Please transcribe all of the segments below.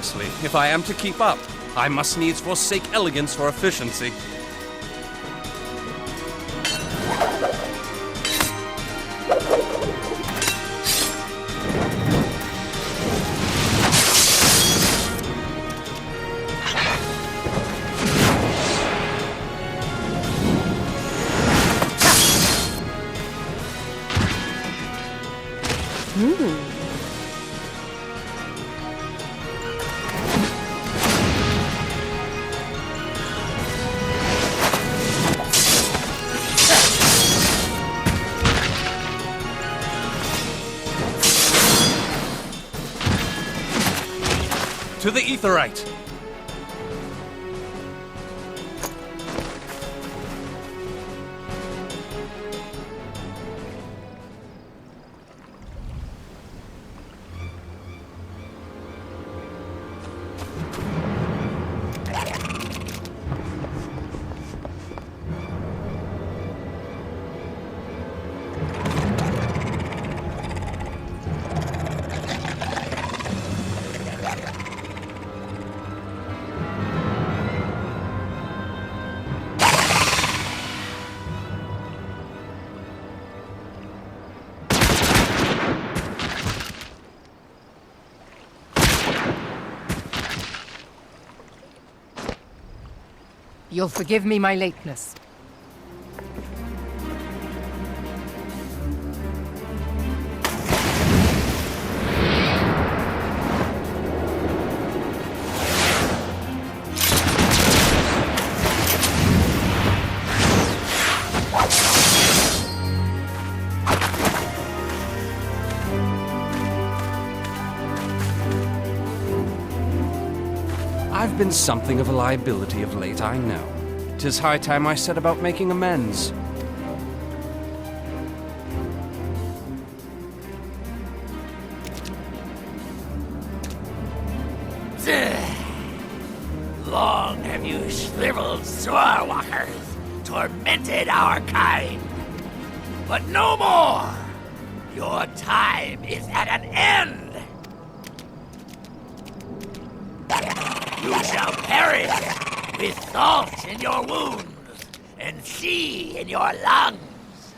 Obviously, if I am to keep up, I must needs forsake elegance for efficiency. To the Aetheryte! You'll forgive me my lateness. I've been something of a liability of late, I know. 'Tis high time I set about making amends. Long have you shriveled swordwalkers tormented our kind. But no more! Your time is at an end! You shall perish with salt in your wounds and sea in your lungs.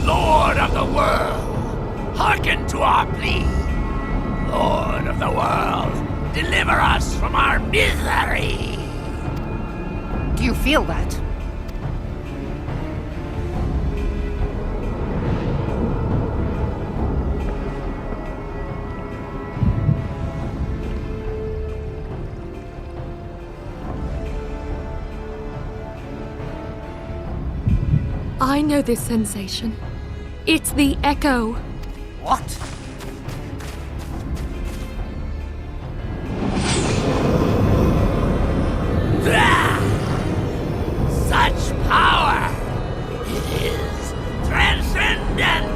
Lord of the world, hearken to our plea. Lord of the world, deliver us from our misery. Do you feel that? I know this sensation. It's the echo. What? Such power! It is transcendent!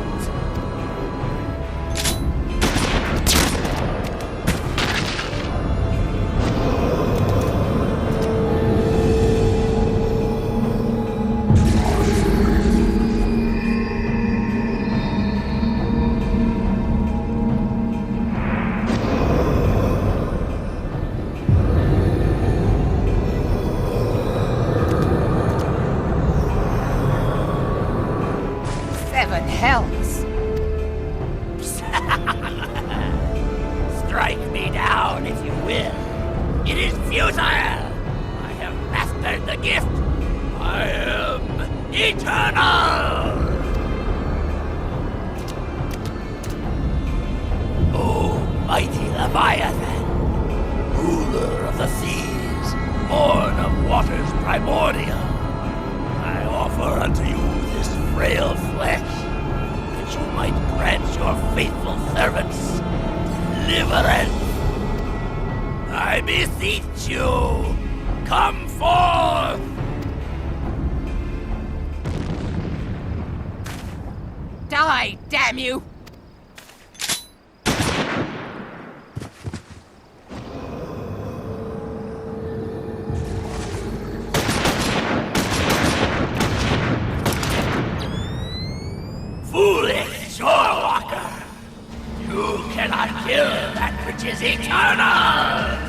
Seven hells! Strike me down if you will. It is futile! I have mastered the gift. I am eternal! O mighty Leviathan, ruler of the seas, born of waters primordial, I offer unto you this frail flesh, that you might grant your faithful servants deliverance. I beseech you, come forth! Die, damn you! Foolish shorewalker! You cannot kill that which is eternal!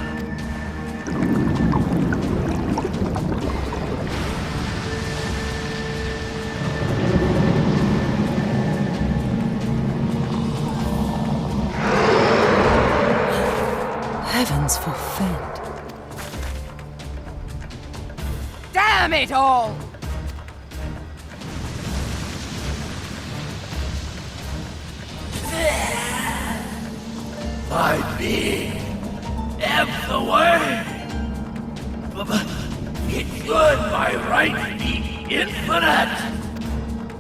Heavens forfend. Damn it all! My being ebbs away. But it should by right be infinite.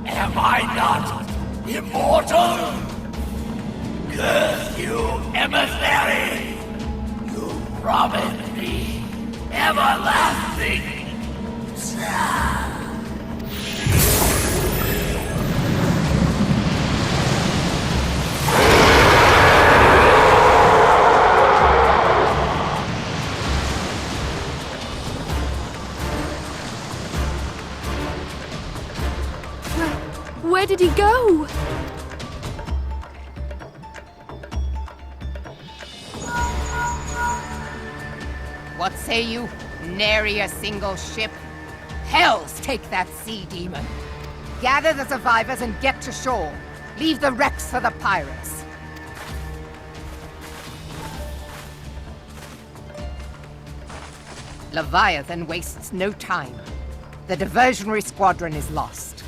Am I not immortal? Curse you, emissary! You promised me everlasting. Where did he go? What say you? Nary a single ship? Hells take that sea demon! Gather the survivors and get to shore. Leave the wrecks for the pirates. Leviathan wastes no time. The diversionary squadron is lost.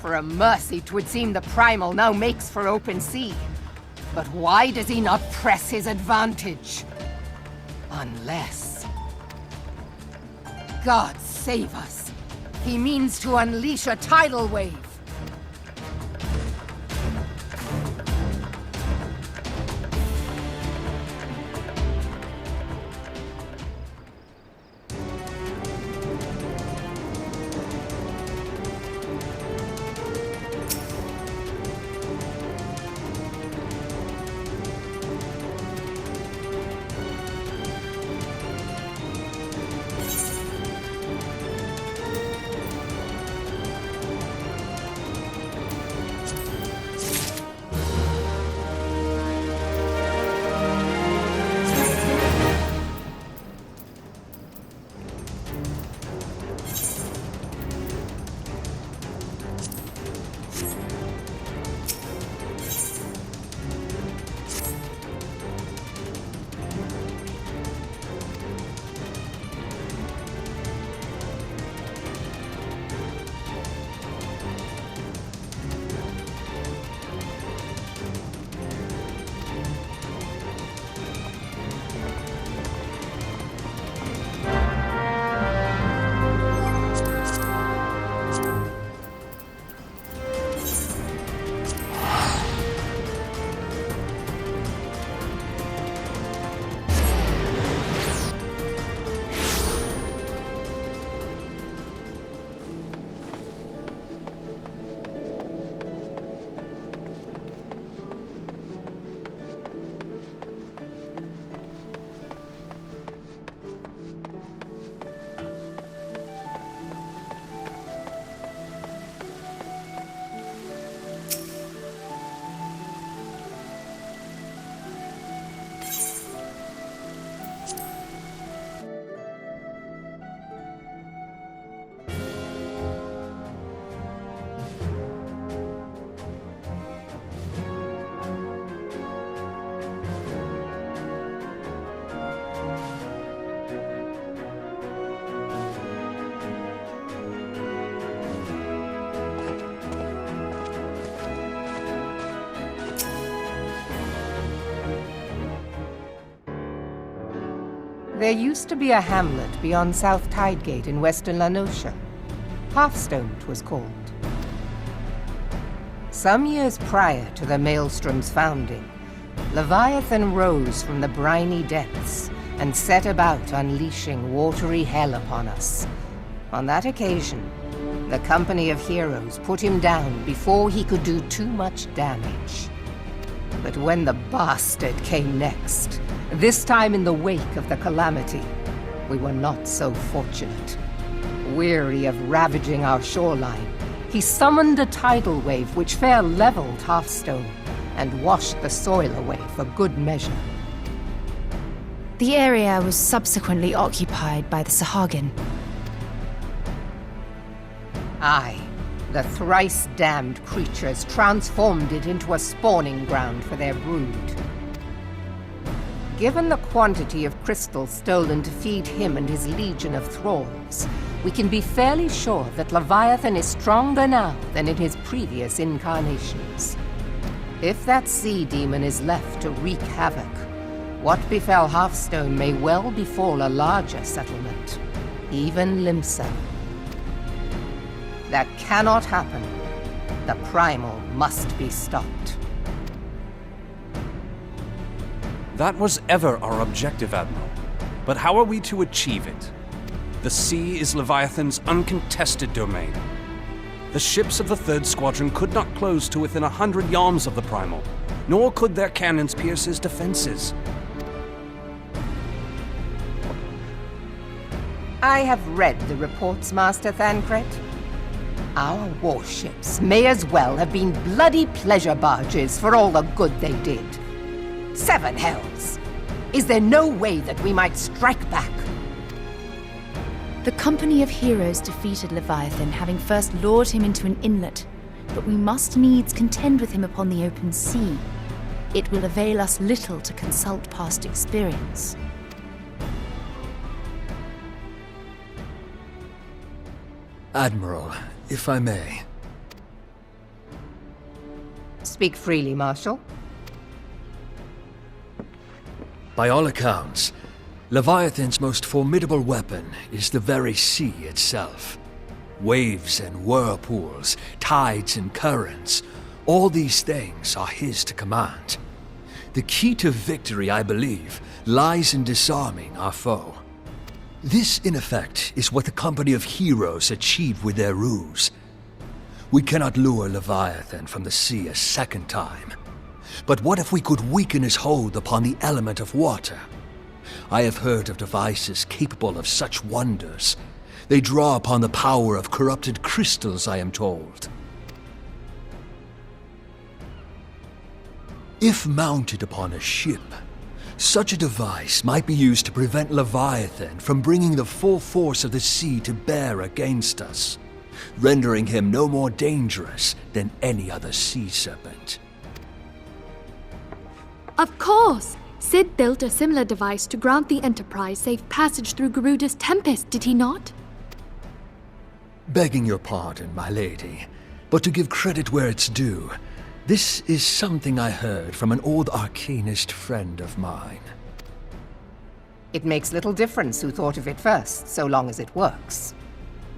For a mercy, 'twould seem the Primal now makes for open sea. But why does he not press his advantage? Unless... God save us. He means to unleash a tidal wave. There used to be a hamlet beyond South Tidegate in western Lanosha. Hearthstone, 'twas called. Some years prior to the Maelstrom's founding, Leviathan rose from the briny depths and set about unleashing watery hell upon us. On that occasion, the company of heroes put him down before he could do too much damage. But when the bastard came next, this time in the wake of the calamity, we were not so fortunate. Weary of ravaging our shoreline, he summoned a tidal wave which fair leveled Hearthstone, and washed the soil away for good measure. The area was subsequently occupied by the Sahagin. Aye, the thrice-damned creatures transformed it into a spawning ground for their brood. Given the quantity of crystals stolen to feed him and his legion of thralls, we can be fairly sure that Leviathan is stronger now than in his previous incarnations. If that sea demon is left to wreak havoc, what befell Hearthstone may well befall a larger settlement, even Limsa. That cannot happen. The primal must be stopped. That was ever our objective, Admiral. But how are we to achieve it? The sea is Leviathan's uncontested domain. The ships of the 3rd Squadron could not close to within 100 yards of the primal, nor could their cannons pierce his defenses. I have read the reports, Master Thancred. Our warships may as well have been bloody pleasure barges for all the good they did. 7 hells! Is there no way that we might strike back? The company of heroes defeated Leviathan, having first lured him into an inlet, but we must needs contend with him upon the open sea. It will avail us little to consult past experience. Admiral, if I may. Speak freely, Marshal. By all accounts, Leviathan's most formidable weapon is the very sea itself. Waves and whirlpools, tides and currents, all these things are his to command. The key to victory, I believe, lies in disarming our foe. This, in effect, is what the company of heroes achieved with their ruse. We cannot lure Leviathan from the sea a second time. But what if we could weaken his hold upon the element of water? I have heard of devices capable of such wonders. They draw upon the power of corrupted crystals, I am told. If mounted upon a ship, such a device might be used to prevent Leviathan from bringing the full force of the sea to bear against us, rendering him no more dangerous than any other sea serpent. Of course! Sid built a similar device to grant the Enterprise safe passage through Garuda's Tempest, did he not? Begging your pardon, my lady, but to give credit where it's due, this is something I heard from an old arcanist friend of mine. It makes little difference who thought of it first, so long as it works.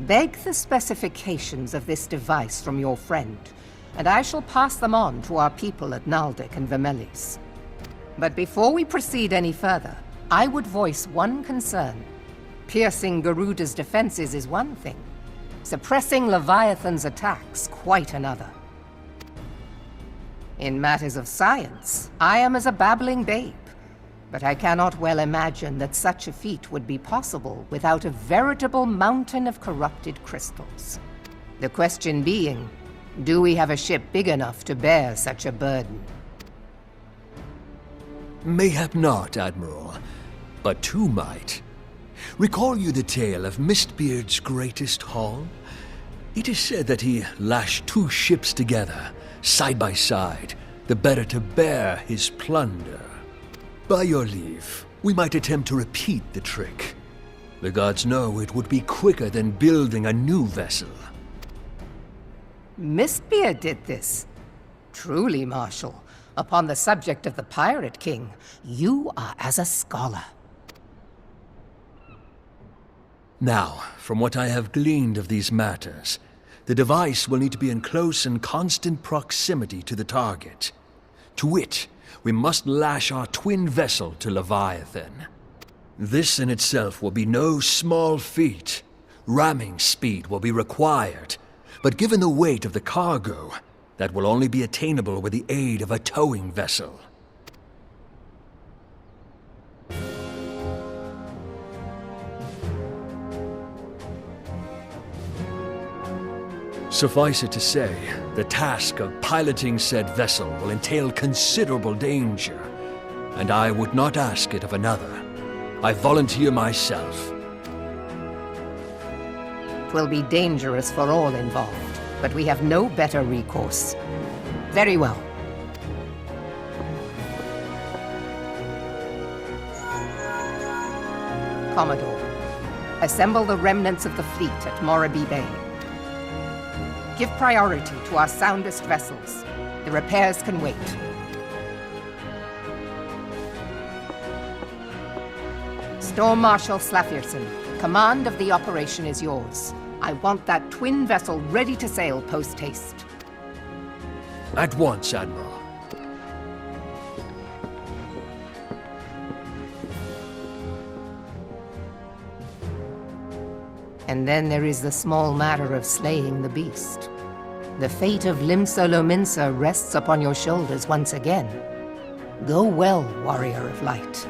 Beg the specifications of this device from your friend, and I shall pass them on to our people at Naldic and Vermelis. But before we proceed any further, I would voice one concern. Piercing Garuda's defenses is one thing. Suppressing Leviathan's attacks, quite another. In matters of science, I am as a babbling babe, but I cannot well imagine that such a feat would be possible without a veritable mountain of corrupted crystals. The question being, do we have a ship big enough to bear such a burden? Mayhap not, Admiral, but two might. Recall you the tale of Mistbeard's greatest haul? It is said that he lashed 2 ships together, side by side, the better to bear his plunder. By your leave, we might attempt to repeat the trick. The gods know it would be quicker than building a new vessel. Mistbeard did this. Truly, Marshal, upon the subject of the Pirate King, you are as a scholar. Now, from what I have gleaned of these matters, the device will need to be in close and constant proximity to the target. To wit, we must lash our twin vessel to Leviathan. This in itself will be no small feat. Ramming speed will be required, but given the weight of the cargo, that will only be attainable with the aid of a towing vessel. Suffice it to say, the task of piloting said vessel will entail considerable danger, and I would not ask it of another. I volunteer myself. 'Twill be dangerous for all involved, but we have no better recourse. Very well. Commodore, assemble the remnants of the fleet at Morabee Bay. Give priority to our soundest vessels. The repairs can wait. Storm Marshal Slafierson, command of the operation is yours. I want that twin vessel ready to sail post-haste. At once, Admiral. And then there is the small matter of slaying the beast. The fate of Limsa Lominsa rests upon your shoulders once again. Go well, Warrior of Light.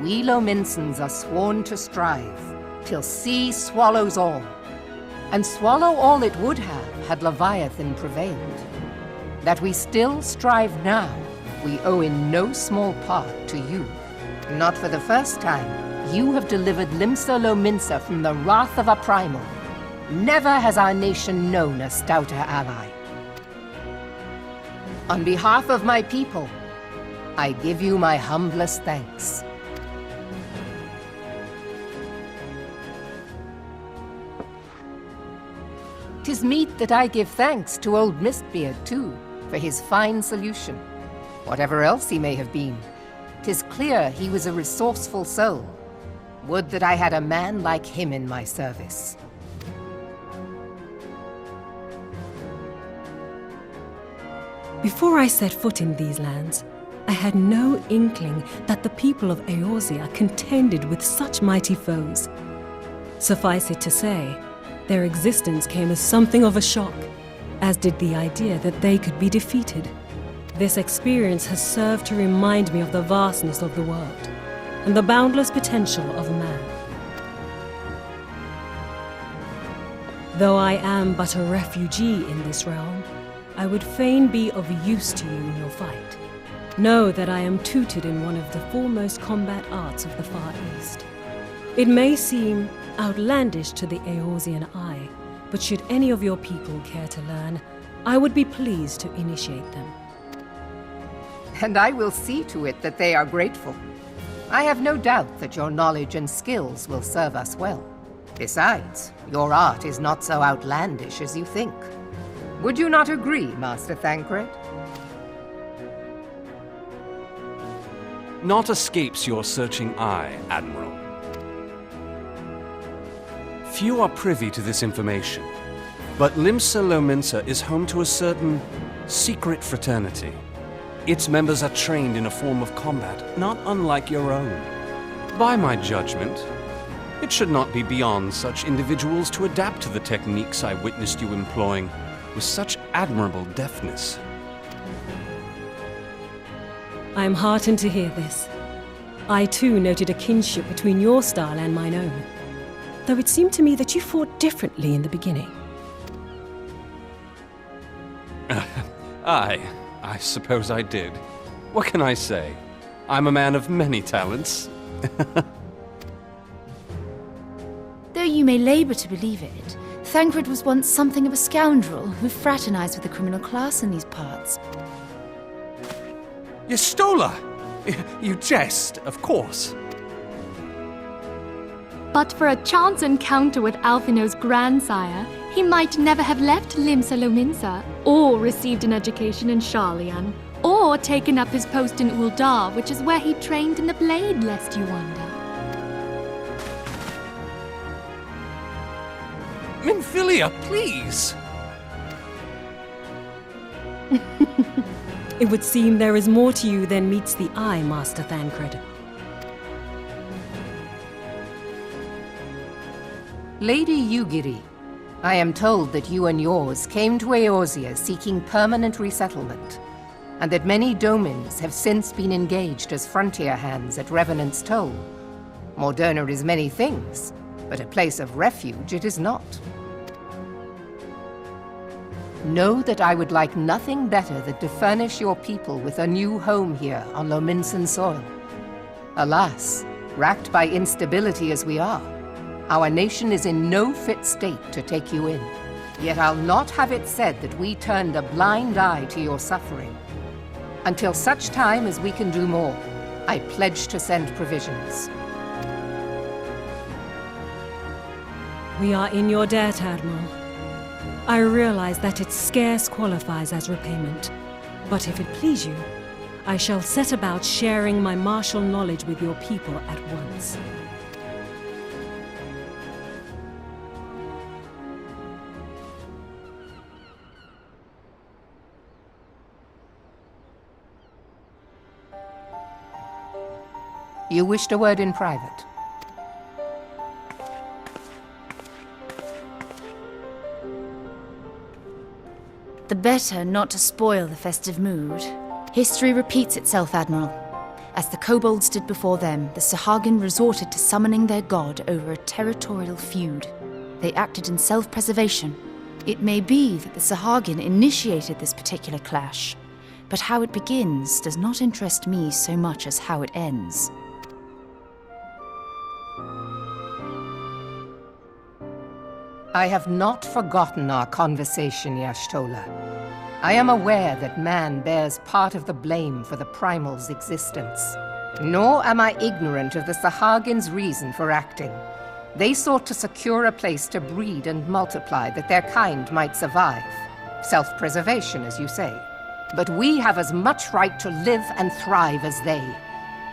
we Lominsons are sworn to strive, till sea swallows all. And swallow all it would have had Leviathan prevailed. That we still strive now, we owe in no small part to you. Not for the first time, you have delivered Limsa Lominsa from the wrath of a primal. Never has our nation known a stouter ally. On behalf of my people, I give you my humblest thanks. 'Tis meet that I give thanks to old Mistbeard, too, for his fine solution. Whatever else he may have been, 'tis clear he was a resourceful soul. Would that I had a man like him in my service. Before I set foot in these lands, I had no inkling that the people of Eorzea contended with such mighty foes. Suffice it to say, their existence came as something of a shock, as did the idea that they could be defeated. This experience has served to remind me of the vastness of the world, and the boundless potential of man. Though I am but a refugee in this realm, I would fain be of use to you in your fight. Know that I am tutored in one of the foremost combat arts of the Far East. It may seem outlandish to the Eorzean eye, but should any of your people care to learn, I would be pleased to initiate them. And I will see to it that they are grateful. I have no doubt that your knowledge and skills will serve us well. Besides, your art is not so outlandish as you think. Would you not agree, Master Thancred? Naught escapes your searching eye, Admiral. Few are privy to this information, but Limsa Lominsa is home to a certain secret fraternity. Its members are trained in a form of combat not unlike your own. By my judgment, it should not be beyond such individuals to adapt to the techniques I witnessed you employing with such admirable deftness. I am heartened to hear this. I too noted a kinship between your style and mine own, though it seemed to me that you fought differently in the beginning. I suppose I did. What can I say? I'm a man of many talents. Though you may labor to believe it, Thancred was once something of a scoundrel who fraternized with the criminal class in these parts. Yestola! You jest, of course. But for a chance encounter with Alphino's grandsire, he might never have left Limsa Lominsa, or received an education in Sharlayan, or taken up his post in Uldar, which is where he trained in the blade, lest you wonder. Minfilia, please! It would seem there is more to you than meets the eye, Master Thancred. Lady Yugiri, I am told that you and yours came to Eorzea seeking permanent resettlement, and that many domins have since been engaged as frontier hands at Revenant's Toll. Moderna is many things, but a place of refuge it is not. Know that I would like nothing better than to furnish your people with a new home here on Lominsan soil. Alas, racked by instability as we are, our nation is in no fit state to take you in. Yet I'll not have it said that we turned a blind eye to your suffering. Until such time as we can do more, I pledge to send provisions. We are in your debt, Admiral. I realize that it scarce qualifies as repayment, but if it please you, I shall set about sharing my martial knowledge with your people at once. You wished a word in private. The better not to spoil the festive mood. History repeats itself, Admiral. As the kobolds did before them, the Sahagin resorted to summoning their god over a territorial feud. They acted in self-preservation. It may be that the Sahagin initiated this particular clash, but how it begins does not interest me so much as how it ends. I have not forgotten our conversation, Y'ashtola. I am aware that man bears part of the blame for the Primal's existence. Nor am I ignorant of the Sahagin's reason for acting. They sought to secure a place to breed and multiply that their kind might survive. Self-preservation, as you say. But we have as much right to live and thrive as they.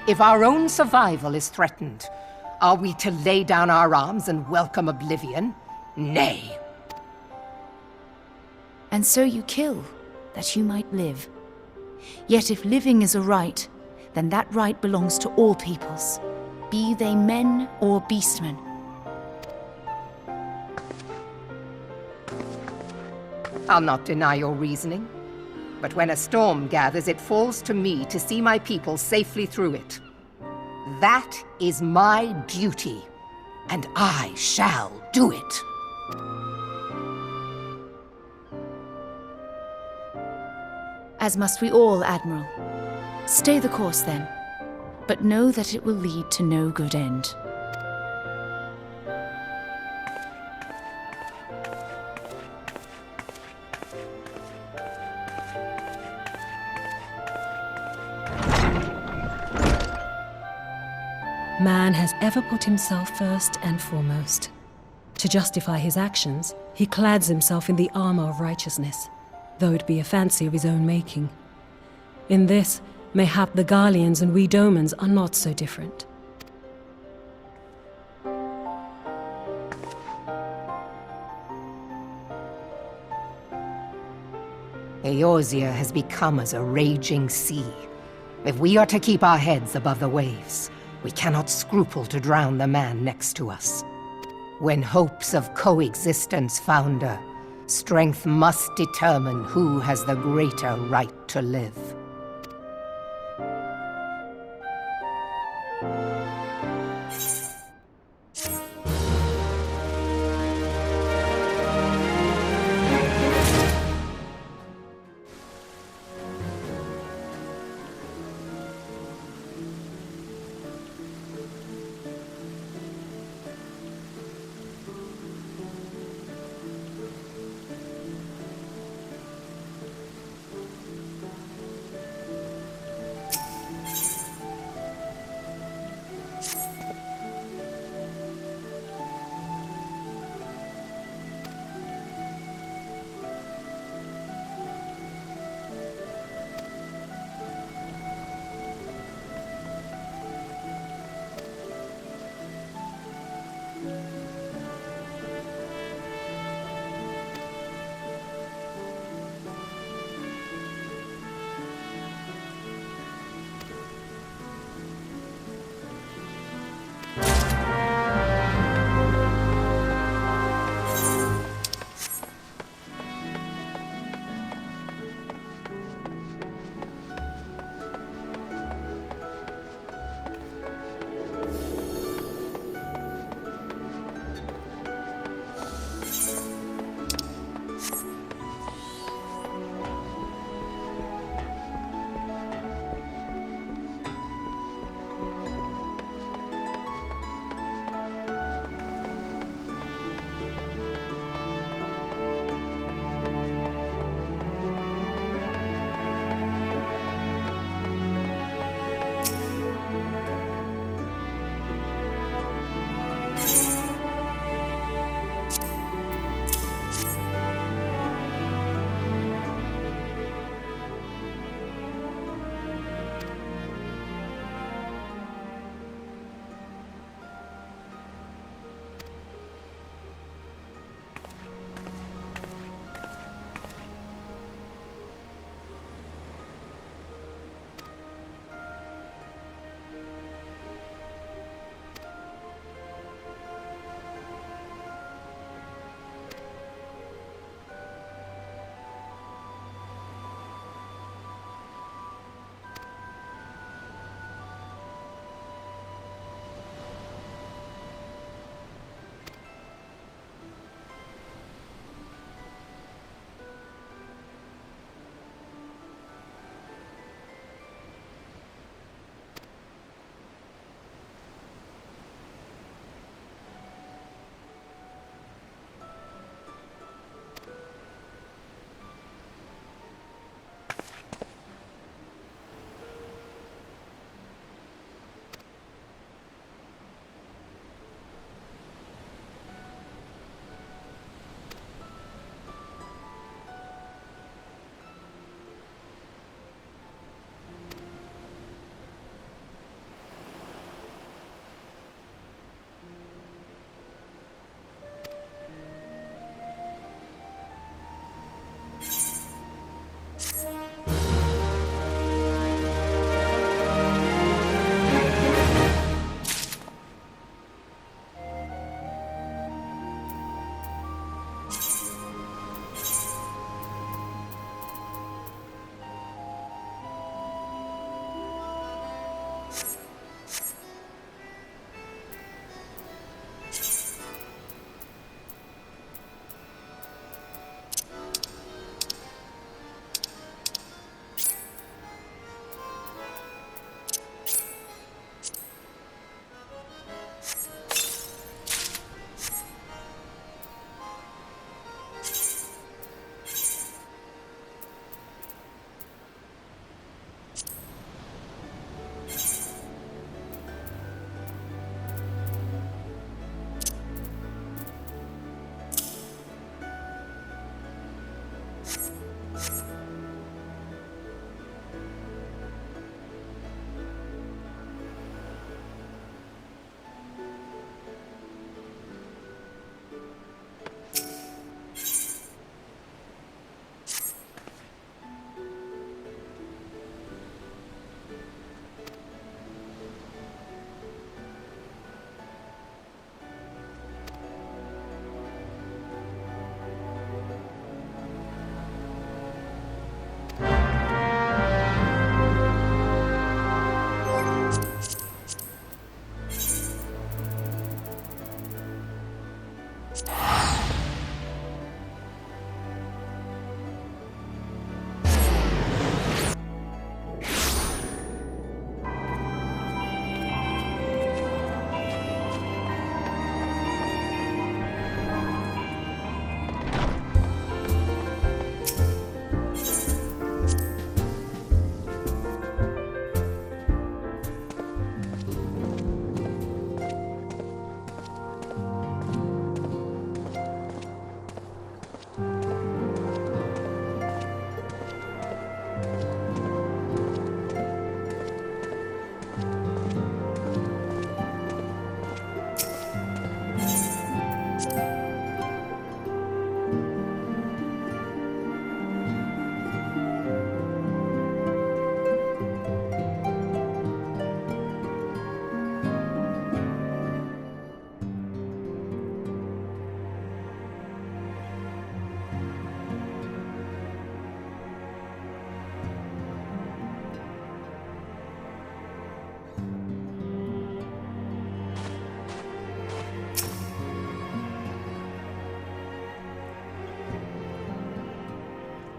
If our own survival is threatened, are we to lay down our arms and welcome oblivion? Nay. And so you kill, that you might live. Yet if living is a right, then that right belongs to all peoples, be they men or beastmen. I'll not deny your reasoning. But when a storm gathers, it falls to me to see my people safely through it. That is my duty, and I shall do it. As must we all, Admiral. Stay the course, then. But know that it will lead to no good end. Man has ever put himself first and foremost. To justify his actions, he clads himself in the armor of righteousness, though it be a fancy of his own making. In this, mayhap the Garleans and we Domans are not so different. Eorzea has become as a raging sea. If we are to keep our heads above the waves, we cannot scruple to drown the man next to us. When hopes of coexistence founder, strength must determine who has the greater right to live.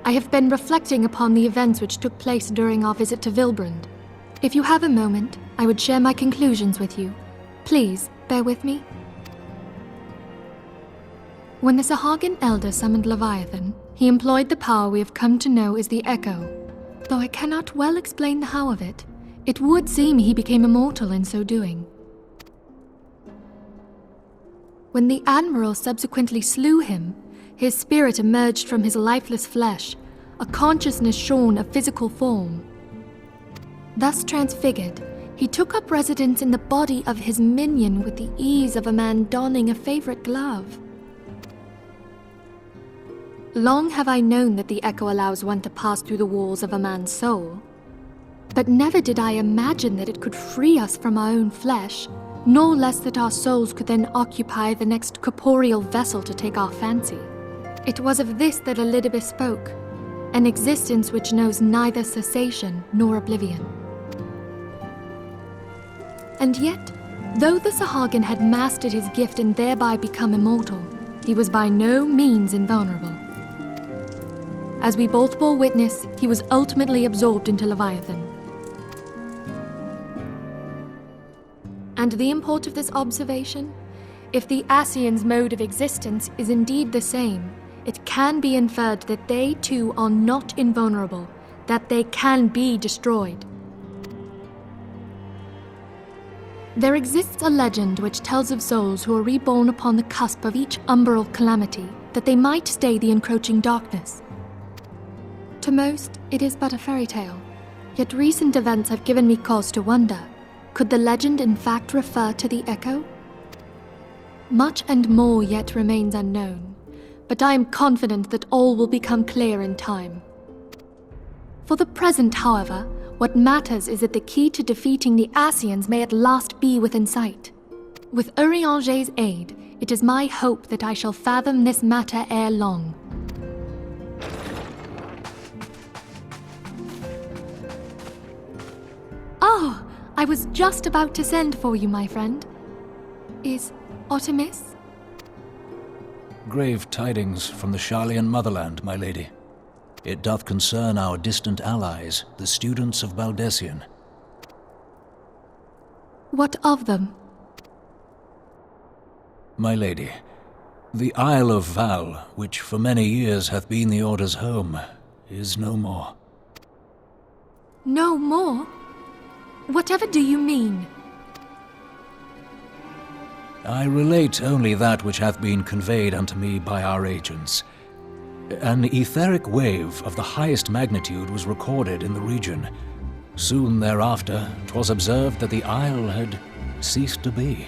I have been reflecting upon the events which took place during our visit to Vilbrand. If you have a moment, I would share my conclusions with you. Please, bear with me. When the Sahagin Elder summoned Leviathan, he employed the power we have come to know as the Echo. Though I cannot well explain the how of it, it would seem he became immortal in so doing. When the Admiral subsequently slew him, his spirit emerged from his lifeless flesh, a consciousness shorn of physical form. Thus transfigured, he took up residence in the body of his minion with the ease of a man donning a favorite glove. Long have I known that the Echo allows one to pass through the walls of a man's soul, but never did I imagine that it could free us from our own flesh, nor less that our souls could then occupy the next corporeal vessel to take our fancy. It was of this that Elidibus spoke, an existence which knows neither cessation nor oblivion. And yet, though the Sahagin had mastered his gift and thereby become immortal, he was by no means invulnerable. As we both bore witness, he was ultimately absorbed into Leviathan. And the import of this observation? If the Ascians' mode of existence is indeed the same, it can be inferred that they too are not invulnerable, that they can be destroyed. There exists a legend which tells of souls who are reborn upon the cusp of each umbral calamity, that they might stay the encroaching darkness. To most, it is but a fairy tale, yet recent events have given me cause to wonder, could the legend in fact refer to the Echo? Much and more yet remains unknown, but I am confident that all will become clear in time. For the present, however, what matters is that the key to defeating the Ascians may at last be within sight. With Eorzea's aid, it is my hope that I shall fathom this matter ere long. Oh, I was just about to send for you, my friend. Is Artemis? Grave tidings from the Sharlayan motherland, my lady. It doth concern our distant allies, the students of Baldessian. What of them? My lady, the Isle of Val, which for many years hath been the Order's home, is no more. No more? Whatever do you mean? I relate only that which hath been conveyed unto me by our agents. An etheric wave of the highest magnitude was recorded in the region. Soon thereafter, 'twas observed that the isle had ceased to be.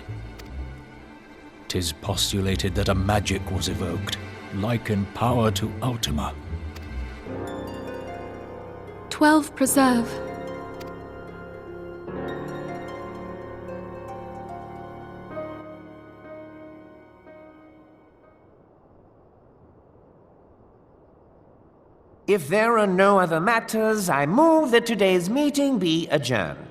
'Tis postulated that a magic was evoked, like in power to Ultima. 12 preserve. If there are no other matters, I move that today's meeting be adjourned.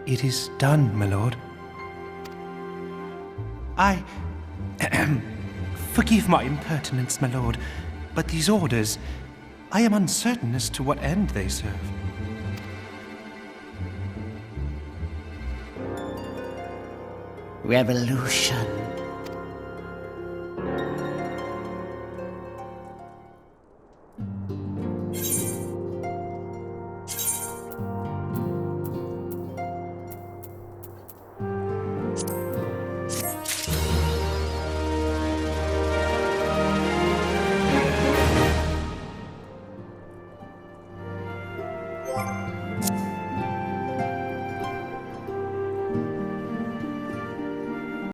It is done, my lord. Forgive my impertinence, my lord, but these orders, I am uncertain as to what end they serve. Revolution.